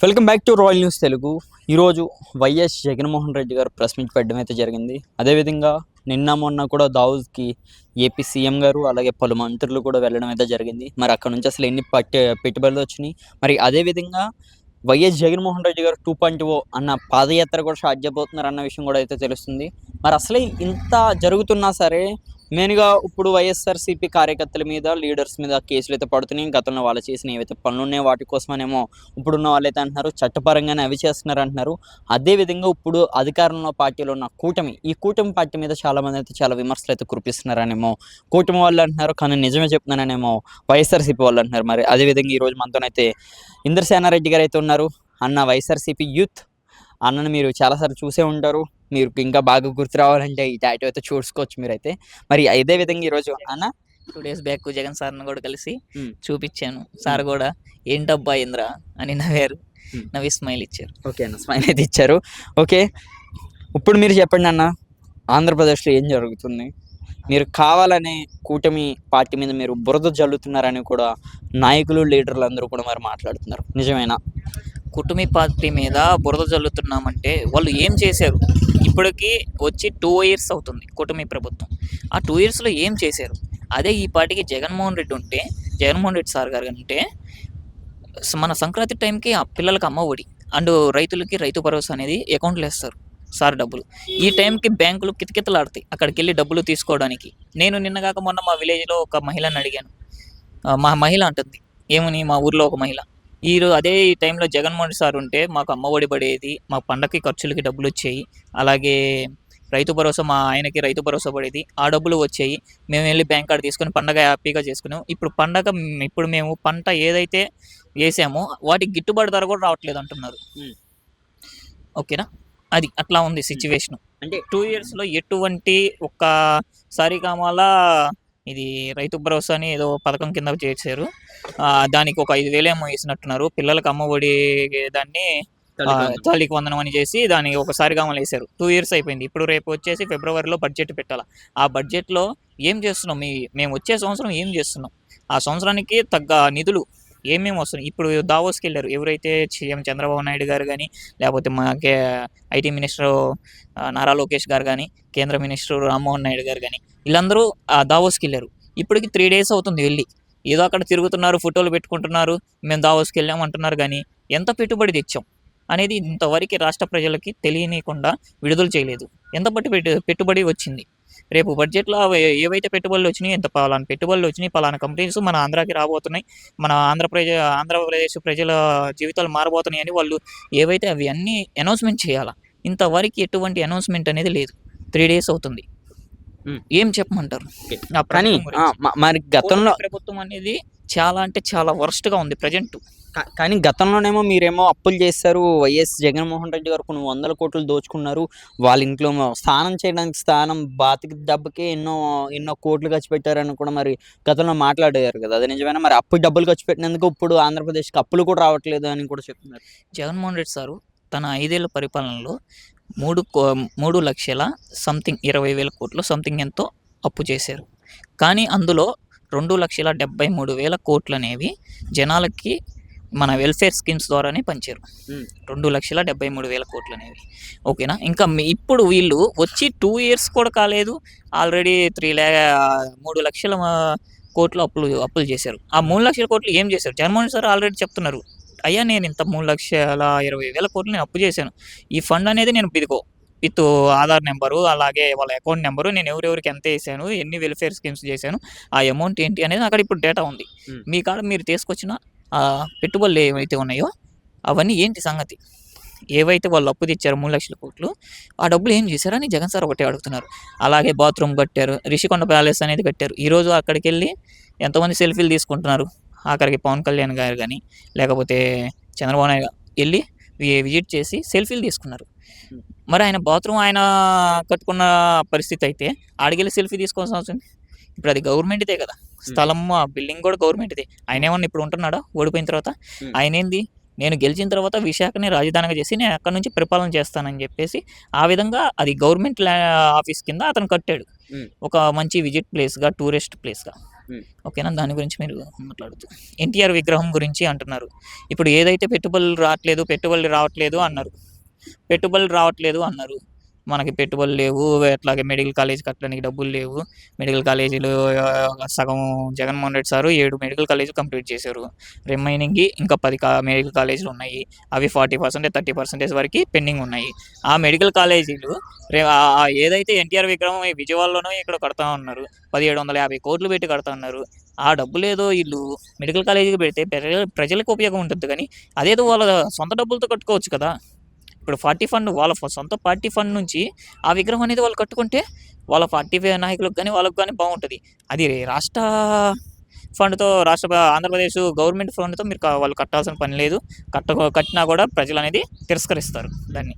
Welcome back to royal news Telugu. ఈరోజు YS Jaganmohan Reddy గారు press meet పెట్టడం అయితే జరిగింది. అదేవిధంగా నిన్న మొన్న కూడా దావోస్కి ఏపీ సీఎం గారు అలాగే పలు మంత్రులు కూడా వెళ్ళడం అయితే జరిగింది. మరి అక్కడ నుంచి అసలు ఎన్ని పెట్టుబడులు వచ్చినాయి, మరి అదేవిధంగా వైఎస్ జగన్మోహన్ రెడ్డి గారు 2.0 అన్న పాదయాత్ర కూడా స్టార్ట్ చేయబోతున్నారు అన్న విషయం కూడా అయితే తెలుస్తుంది. మరి అసలే ఇంత జరుగుతున్నా సరే మెయిన్గా ఇప్పుడు వైఎస్ఆర్సీపీ కార్యకర్తల మీద లీడర్స్ మీద కేసులు అయితే పడుతున్నాయి. గతంలో వాళ్ళు చేసిన ఏవైతే పనులు ఉన్నాయో వాటి కోసమనేమో ఇప్పుడున్న వాళ్ళైతే అంటున్నారు, చట్టపరంగానే అవి చేస్తున్నారు అంటున్నారు. అదేవిధంగా ఇప్పుడు అధికారంలో పార్టీలో ఉన్న ఈ కూటమి పార్టీ మీద చాలామంది అయితే చాలా విమర్శలు అయితే కురిపిస్తున్నారనేమో కూటమి వాళ్ళు అంటున్నారు, కానీ నిజమే చెప్తున్నారనేమో వైఎస్ఆర్సీపీ వాళ్ళు అంటున్నారు. మరి అదేవిధంగా ఈరోజు మనతోనైతే ఇంద్రసేనారెడ్డి గారు అయితే ఉన్నారు. అన్న వైఎస్ఆర్సీపీ యూత్ అన్నను మీరు చాలాసార్లు చూసే ఉంటారు. మీరు ఇంకా బాగా గుర్తు రావాలంటే ఈ టాటూ అయితే చూసుకోవచ్చు మీరైతే. మరి అదే విధంగా ఈరోజు అన్న 2 days బ్యాక్ జగన్ సార్ని కూడా కలిసి చూపించాను. సార్ కూడా ఏంటబ్బా ఇంద్ర అని నవ్వారు, నవ్వి స్మైల్ ఇచ్చారు. ఓకే అన్న, స్మైల్ అయితే ఇచ్చారు. ఓకే, ఇప్పుడు మీరు చెప్పండి అన్న, ఆంధ్రప్రదేశ్లో ఏం జరుగుతుంది? మీరు కావాలనే కూటమి పార్టీ మీద మీరు బురద జల్లుతున్నారని కూడా నాయకులు లీడర్లు అందరూ కూడా మరి మాట్లాడుతున్నారు, నిజమేనా? కుటుంబీ పార్టీ మీద బురద జల్లుతున్నామంటే వాళ్ళు ఏం చేశారు? ఇప్పటికి వచ్చి 2 years అవుతుంది కుటుంబీ ప్రభుత్వం. ఆ 2 yearsలో ఏం చేశారు? అదే ఈ పార్టీకి జగన్మోహన్ రెడ్డి సార్ గారు అంటే మన సంక్రాంతి టైంకి ఆ పిల్లలకి అమ్మ ఒడి అండ్ రైతులకి రైతు భరోసా అనేది అకౌంట్లో వేస్తారు సార్ డబ్బులు. ఈ టైంకి బ్యాంకులు కితకితలాడతాయి అక్కడికి వెళ్ళి డబ్బులు తీసుకోవడానికి. నేను నిన్నగాక మొన్న మా విలేజ్లో ఒక మహిళని అడిగాను. మా మహిళ అంటుంది ఏమని, మా ఊర్లో ఒక మహిళ అదే ఈ టైంలో జగన్మోహన్ సార్ ఉంటే మాకు అమ్మ ఒడి పడేది, మా పండగకి ఖర్చులకి డబ్బులు వచ్చాయి, అలాగే రైతు భరోసా మా ఆయనకి రైతు భరోసా పడేది, ఆ డబ్బులు వచ్చాయి, మేము వెళ్ళి బ్యాంక్ కార్డు తీసుకొని పండగ హ్యాపీగా చేసుకున్నాం. ఇప్పుడు మేము పంట ఏదైతే వేసామో వాటికి గిట్టుబాటు ధర కూడా రావట్లేదు అంటున్నారు. ఓకేనా, అది అట్లా ఉంది సిచ్యువేషన్. అంటే 2 yearsలో ఎటువంటి ఒక్కసారి కామాలా ఇది రైతు భరోసా అని ఏదో పథకం కింద చేశారు. దానికి ఒక 5,000 ఏమో వేసినట్టున్నారు. పిల్లలకు అమ్మ ఒడి దాన్ని తల్లికి వందనం అని చేసి దానికి ఒకసారి కామలు వేశారు. 2 years అయిపోయింది. ఇప్పుడు రేపు వచ్చేసి ఫిబ్రవరిలో బడ్జెట్ పెట్టాలి. ఆ బడ్జెట్లో ఏం చేస్తున్నాం, మేము వచ్చే సంవత్సరం ఏం చేస్తున్నాం, ఆ సంవత్సరానికి తగ్గ నిధులు ఏమేమి వస్తున్నాయి? ఇప్పుడు దావోస్కి వెళ్ళారు ఎవరైతే సీఎం చంద్రబాబు నాయుడు గారు కానీ, లేకపోతే మా ఐటీ మినిస్టర్ నారా లోకేష్ గారు కానీ, కేంద్ర మినిస్టర్ రామ్మోహన్ నాయుడు గారు కానీ, వీళ్ళందరూ దావోస్కి వెళ్ళారు. ఇప్పటికి 3 days అవుతుంది వెళ్ళి. ఏదో అక్కడ తిరుగుతున్నారు, ఫోటోలు పెట్టుకుంటున్నారు, మేము దావోస్కి వెళ్ళాం అంటున్నారు. కానీ ఎంత పెట్టుబడి తెచ్చాం అనేది ఇంతవరకు రాష్ట్ర ప్రజలకి తెలియనికుండా విడుదల చేయలేదు. ఎంత పెట్టుబడి వచ్చింది? రేపు బడ్జెట్లో ఏవైతే పెట్టుబడులు వచ్చినాయి, పలానా పెట్టుబడులు వచ్చినాయి, పలానా కంపెనీస్ మన ఆంధ్రాకి రాబోతున్నాయి, మన ఆంధ్రప్రదేశ్ ప్రజల జీవితాలు మారబోతున్నాయి అని వాళ్ళు ఏవైతే అవి అన్నీ అనౌన్స్మెంట్ చేయాలా. ఇంతవరకు ఎటువంటి అనౌన్స్మెంట్ అనేది లేదు. 3 days అవుతుంది. ఏం చెప్పమంటారు? కానీ మరి గతంలో ప్రభుత్వం అనేది చాలా అంటే చాలా వర్స్ట్గా ఉంది ప్రజెంట్. కానీ గతంలోనేమో మీరేమో అప్పులు చేస్తారు, వైఎస్ జగన్మోహన్ రెడ్డి గారు కొన్ని 100 కోట్లు దోచుకున్నారు, వాళ్ళ ఇంట్లో స్నానం చేయడానికి బాతికి డబ్బుకే ఎన్నో కోట్లు ఖర్చు పెట్టారని కూడా మరి గతంలో మాట్లాడారు కదా, అది నిజమేనా? మరి అప్పుడు డబ్బులు ఖర్చు పెట్టినందుకు ఇప్పుడు ఆంధ్రప్రదేశ్కి అప్పులు కూడా రావట్లేదు అని కూడా చెప్తున్నారు. జగన్మోహన్ రెడ్డి సారు తన 5 ఏళ్ల పరిపాలనలో 3 లక్షల సంథింగ్ 20,000 కోట్లు సంథింగ్ ఎంతో అప్పు చేశారు. కానీ అందులో 2,73,000 కోట్లు అనేవి జనాలకి మన వెల్ఫేర్ స్కీమ్స్ ద్వారానే పంచారు. 2,73,000 కోట్లు అనేవి. ఓకేనా, ఇంకా ఇప్పుడు వీళ్ళు వచ్చి 2 years కూడా కాలేదు, ఆల్రెడీ 3 లక్షల కోట్లు అప్పులు చేశారు. ఆ 3 లక్షల కోట్లు ఏం చేశారు? జగన్మోహన్ సార్ ఆల్రెడీ చెప్తున్నారు, అయ్యా నేను ఇంత 3,20,000 కోట్లు నేను అప్పు చేశాను, ఈ ఫండ్ అనేది నేను విత్ ఆధార్ నెంబరు అలాగే వాళ్ళ అకౌంట్ నెంబరు, నేను ఎవరెవరికి ఎంత వేసాను, ఎన్ని వెల్ఫేర్ స్కీమ్స్ చేశాను, ఆ అమౌంట్ ఏంటి అనేది అక్కడ ఇప్పుడు డేటా ఉంది. మీ కాడ మీరు తీసుకొచ్చిన పెట్టుబడులు ఏవైతే ఉన్నాయో అవన్నీ ఏంటి సంగతి? ఏవైతే వాళ్ళు అప్పు తెచ్చారో 3 లక్షల కోట్లు, ఆ డబ్బులు ఏం చేశారని జగన్ సార్ ఒకటే అడుగుతున్నారు. అలాగే బాత్రూమ్ కట్టారు, రిషికొండ ప్యాలెస్ అనేది కట్టారు. ఈరోజు అక్కడికి వెళ్ళి ఎంతమంది సెల్ఫీలు తీసుకుంటున్నారు? ఆఖరికి పవన్ కళ్యాణ్ గారు కానీ లేకపోతే చంద్రబాబు నాయుడు వెళ్ళి విజిట్ చేసి సెల్ఫీలు తీసుకున్నారు. మరి ఆయన బాత్రూమ్ ఆయన కట్టుకున్న పరిస్థితి అయితే ఆడికెళ్ళి సెల్ఫీ తీసుకోవాల్సిన అవసరం. ఇప్పుడు అది గవర్నమెంట్దే కదా స్థలం, ఆ బిల్డింగ్ కూడా గవర్నమెంట్దే. ఆయన ఏమన్నా ఇప్పుడు ఉంటున్నాడా ఓడిపోయిన తర్వాత? ఆయన ఏంది, నేను గెలిచిన తర్వాత విశాఖని రాజధానిగా చేసి నేను అక్కడ నుంచి పరిపాలన చేస్తానని చెప్పేసి ఆ విధంగా అది గవర్నమెంట్ ఆఫీస్ కింద అతను కట్టాడు, ఒక మంచి విజిట్ ప్లేస్గా, టూరిస్ట్ ప్లేస్గా. ఓకేనా, దాని గురించి మీరు మాట్లాడుతూ ఎన్టీఆర్ విగ్రహం గురించి అంటున్నారు. ఇప్పుడు ఏదైతే పెట్టుబడులు రావట్లేదు అన్నారు. మనకి పెట్టుబడులు లేవు, అట్లాగే మెడికల్ కాలేజ్ కట్టడానికి డబ్బులు లేవు. మెడికల్ కాలేజీలు సగం జగన్మోహన్ రెడ్డి సారు 7 మెడికల్ కాలేజీలు కంప్లీట్ చేశారు. రిమైనింగ్ ఇంకా 10 మెడికల్ కాలేజీలు ఉన్నాయి. అవి 40% 30% వరకు పెండింగ్ ఉన్నాయి. ఆ మెడికల్ కాలేజీలు ఏదైతే ఎన్టీఆర్ విగ్రహం విజయవాడలోనో ఇక్కడ కడతా ఉన్నారు, 1750 కోట్లు పెట్టి కడతా ఉన్నారు. ఆ డబ్బులు ఏదో వీళ్ళు మెడికల్ కాలేజీకి పెడితే ప్రజలకు ఉపయోగం ఉంటుంది, కానీ అదేదో వాళ్ళ సొంత డబ్బులతో కట్టుకోవచ్చు కదా. ఇప్పుడు వాళ్ళ సొంత పార్టీ ఫండ్ నుంచి ఆ విగ్రహం అనేది వాళ్ళు కట్టుకుంటే వాళ్ళ పార్టీ నాయకులకు కానీ వాళ్ళకు కానీ బాగుంటుంది. అది రాష్ట్ర ఆంధ్రప్రదేశ్ గవర్నమెంట్ ఫండ్తో మీరు వాళ్ళు కట్టాల్సిన పని లేదు. కట్టినా కూడా ప్రజలు అనేది తిరస్కరిస్తారు దాన్ని.